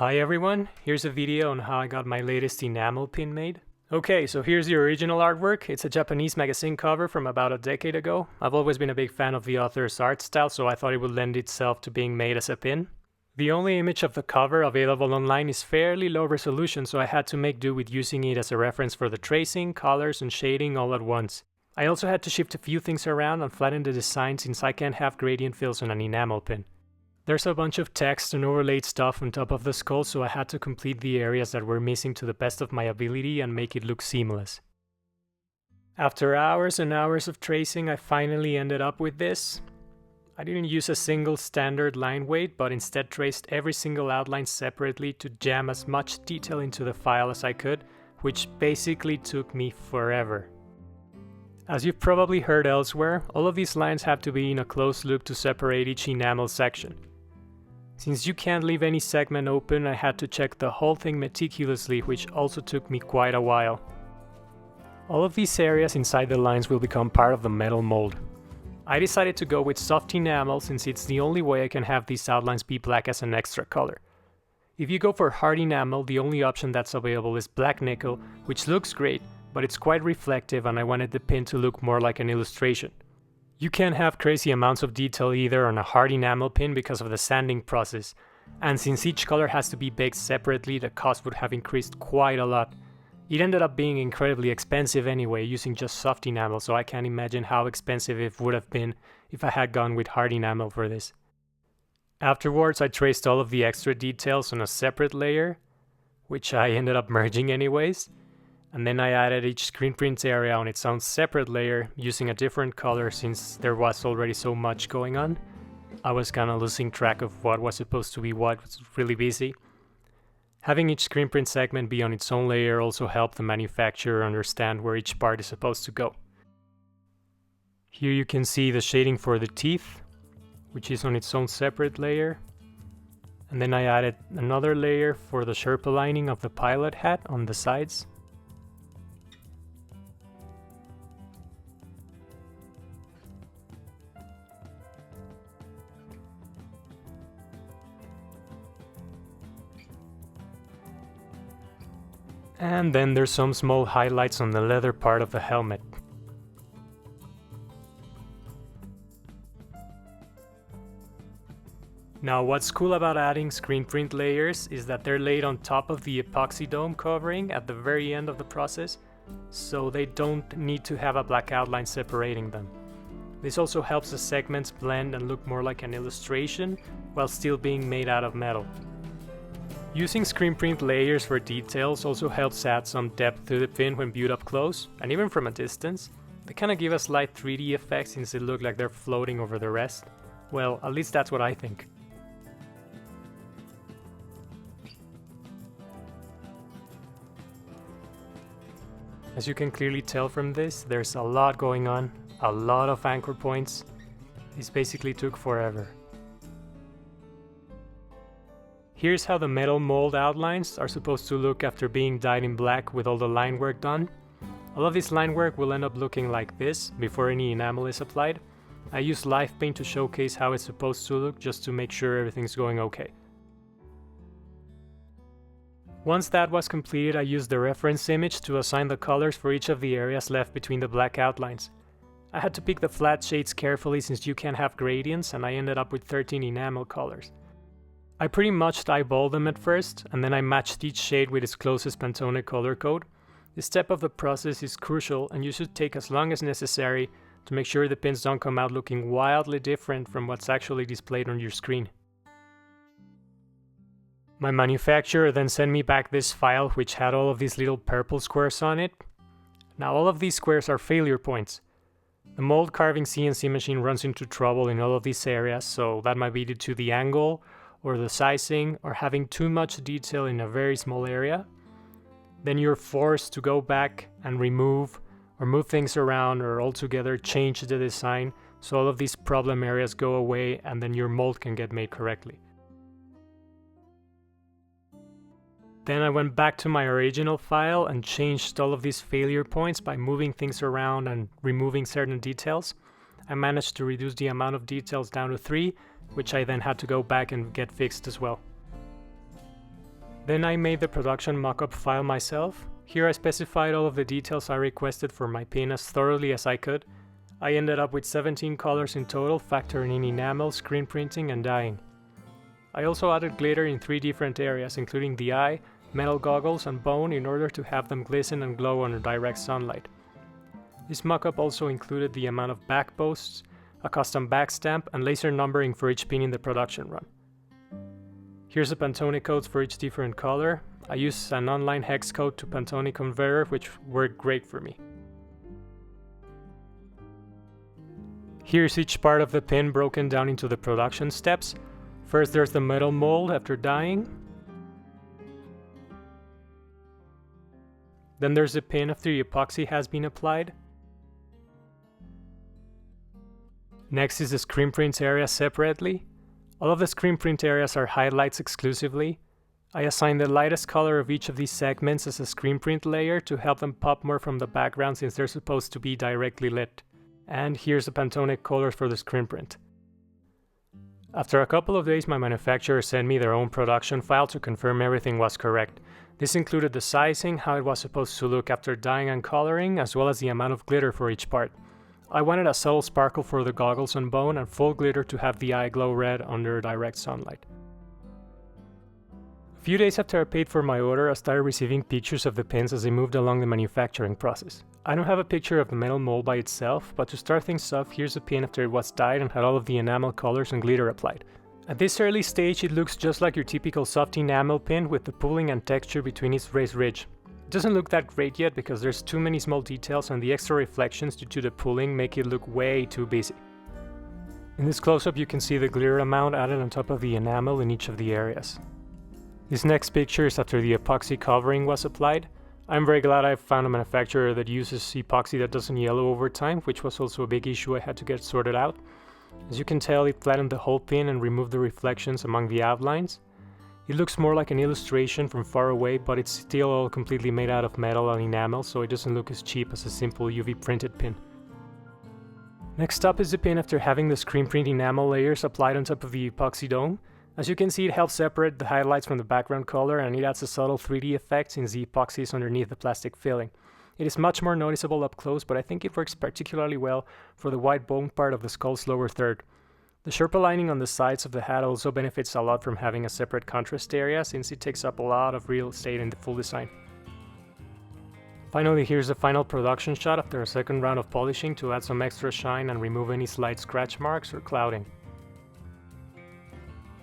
Hi everyone, here's a video on how I got my latest enamel pin made. Okay, so here's the original artwork. It's a Japanese magazine cover from about a decade ago. I've always been a big fan of the author's art style, so I thought it would lend itself to being made as a pin. The only image of the cover available online is fairly low resolution, so I had to make do with using it as a reference for the tracing, colors, and shading all at once. I also had to shift a few things around and flatten the design since I can't have gradient fills on an enamel pin. There's a bunch of text and overlaid stuff on top of the skull, so I had to complete the areas that were missing to the best of my ability and make it look seamless. After hours and hours of tracing, I finally ended up with this. I didn't use a single standard line weight, but instead traced every single outline separately to jam as much detail into the file as I could, which basically took me forever. As you've probably heard elsewhere, all of these lines have to be in a close loop to separate each enamel section. Since you can't leave any segment open, I had to check the whole thing meticulously, which also took me quite a while. All of these areas inside the lines will become part of the metal mold. I decided to go with soft enamel since it's the only way I can have these outlines be black as an extra color. If you go for hard enamel, the only option that's available is black nickel, which looks great, but it's quite reflective and I wanted the pin to look more like an illustration. You can't have crazy amounts of detail either on a hard enamel pin because of the sanding process, and since each color has to be baked separately, the cost would have increased quite a lot. It ended up being incredibly expensive anyway, using just soft enamel, so I can't imagine how expensive it would have been if I had gone with hard enamel for this. Afterwards, I traced all of the extra details on a separate layer, which I ended up merging anyways. And then I added each screen print area on its own separate layer using a different color since there was already so much going on. I was kinda losing track of what was supposed to be what, was really busy. Having each screen print segment be on its own layer also helped the manufacturer understand where each part is supposed to go. Here you can see the shading for the teeth, which is on its own separate layer. And then I added another layer for the Sherpa lining of the pilot hat on the sides. And then there's some small highlights on the leather part of the helmet. Now what's cool about adding screen print layers is that they're laid on top of the epoxy dome covering at the very end of the process, so they don't need to have a black outline separating them. This also helps the segments blend and look more like an illustration while still being made out of metal. Using screen print layers for details also helps add some depth to the pin when viewed up close, and even from a distance. They kinda give a slight 3D effect since they look like they're floating over the rest. Well, at least that's what I think. As you can clearly tell from this, there's a lot going on, a lot of anchor points. This basically took forever. Here's how the metal mold outlines are supposed to look after being dyed in black with all the line work done. All of this line work will end up looking like this before any enamel is applied. I use live paint to showcase how it's supposed to look just to make sure everything's going okay. Once that was completed, I used the reference image to assign the colors for each of the areas left between the black outlines. I had to pick the flat shades carefully since you can't have gradients, and I ended up with 13 enamel colors. I pretty much eyeballed them at first, and then I matched each shade with its closest Pantone color code. This step of the process is crucial, and you should take as long as necessary to make sure the pins don't come out looking wildly different from what's actually displayed on your screen. My manufacturer then sent me back this file which had all of these little purple squares on it. Now all of these squares are failure points. The mold carving CNC machine runs into trouble in all of these areas, so that might be due to the angle, or the sizing, or having too much detail in a very small area. Then you're forced to go back and remove or move things around or altogether change the design so all of these problem areas go away and then your mold can get made correctly. Then I went back to my original file and changed all of these failure points by moving things around and removing certain details. I managed to reduce the amount of details down to 3, which I then had to go back and get fixed as well. Then I made the production mockup file myself. Here I specified all of the details I requested for my pin as thoroughly as I could. I ended up with 17 colors in total, factoring in enamel, screen printing, and dyeing. I also added glitter in 3 different areas, including the eye, metal goggles, and bone, in order to have them glisten and glow under direct sunlight. This mockup also included the amount of back posts, a custom backstamp, and laser numbering for each pin in the production run. Here's the Pantone codes for each different color. I used an online hex code to Pantone converter, which worked great for me. Here's each part of the pin broken down into the production steps. First there's the metal mold after dyeing. Then there's the pin after the epoxy has been applied. Next is the screen print area separately. All of the screen print areas are highlights exclusively. I assigned the lightest color of each of these segments as a screen print layer to help them pop more from the background since they're supposed to be directly lit. And here's the Pantone colors for the screen print. After a couple of days, my manufacturer sent me their own production file to confirm everything was correct. This included the sizing, how it was supposed to look after dyeing and coloring, as well as the amount of glitter for each part. I wanted a subtle sparkle for the goggles and bone and full glitter to have the eye glow red under direct sunlight. A few days after I paid for my order, I started receiving pictures of the pins as they moved along the manufacturing process. I don't have a picture of the metal mold by itself, but to start things off, here's the pin after it was dyed and had all of the enamel colors and glitter applied. At this early stage, it looks just like your typical soft enamel pin with the pooling and texture between its raised ridge. It doesn't look that great yet because there's too many small details and the extra reflections due to the pooling make it look way too busy. In this close-up you can see the glitter amount added on top of the enamel in each of the areas. This next picture is after the epoxy covering was applied. I'm very glad I found a manufacturer that uses epoxy that doesn't yellow over time, which was also a big issue I had to get sorted out. As you can tell, it flattened the whole pin and removed the reflections among the outlines. It looks more like an illustration from far away, but it's still all completely made out of metal and enamel, so it doesn't look as cheap as a simple UV printed pin. Next up is the pin after having the screen print enamel layers applied on top of the epoxy dome. As you can see, it helps separate the highlights from the background color and it adds a subtle 3D effect since the epoxy is underneath the plastic filling. It is much more noticeable up close, but I think it works particularly well for the white bone part of the skull's lower third. The Sherpa lining on the sides of the hat also benefits a lot from having a separate contrast area since it takes up a lot of real estate in the full design. Finally, here's the final production shot after a second round of polishing to add some extra shine and remove any slight scratch marks or clouding.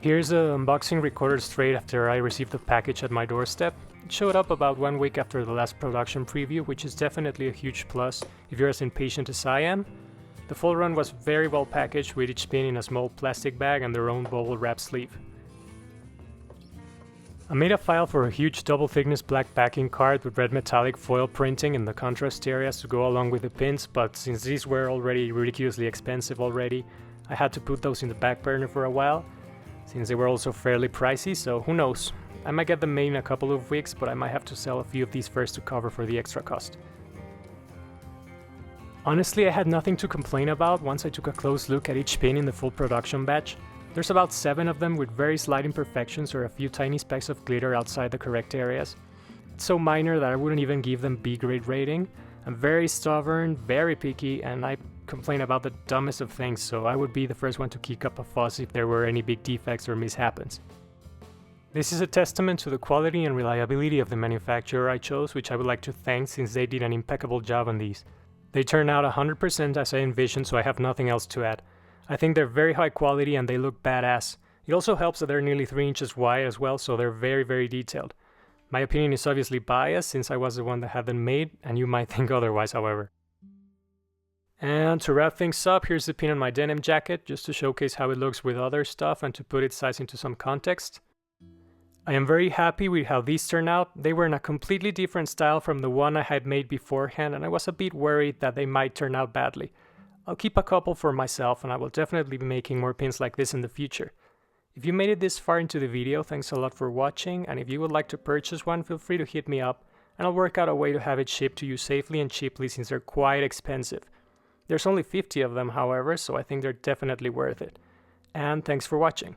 Here's the unboxing recorded straight after I received the package at my doorstep. It showed up about 1 week after the last production preview, which is definitely a huge plus if you're as impatient as I am. The full run was very well packaged with each pin in a small plastic bag and their own bubble wrap sleeve. I made a file for a huge double thickness black backing card with red metallic foil printing in the contrast areas to go along with the pins, but since these were already ridiculously expensive already, I had to put those in the back burner for a while, since they were also fairly pricey, so who knows. I might get them made in a couple of weeks, but I might have to sell a few of these first to cover for the extra cost. Honestly, I had nothing to complain about once I took a close look at each pin in the full production batch. There's about 7 of them with very slight imperfections or a few tiny specks of glitter outside the correct areas. It's so minor that I wouldn't even give them B-grade rating. I'm very stubborn, very picky, and I complain about the dumbest of things, so I would be the first one to kick up a fuss if there were any big defects or mishaps. This is a testament to the quality and reliability of the manufacturer I chose, which I would like to thank since they did an impeccable job on these. They turned out 100% as I envisioned, so I have nothing else to add. I think they're very high quality and they look badass. It also helps that they're nearly 3 inches wide as well, so they're very detailed. My opinion is obviously biased since I was the one that had them made, and you might think otherwise, however. And to wrap things up, here's the pin on my denim jacket, just to showcase how it looks with other stuff and to put its size into some context. I am very happy with how these turned out. They were in a completely different style from the one I had made beforehand, and I was a bit worried that they might turn out badly. I'll keep a couple for myself, and I will definitely be making more pins like this in the future. If you made it this far into the video, thanks a lot for watching, and if you would like to purchase one, feel free to hit me up, and I'll work out a way to have it shipped to you safely and cheaply since they're quite expensive. There's only 50 of them, however, so I think they're definitely worth it. And thanks for watching.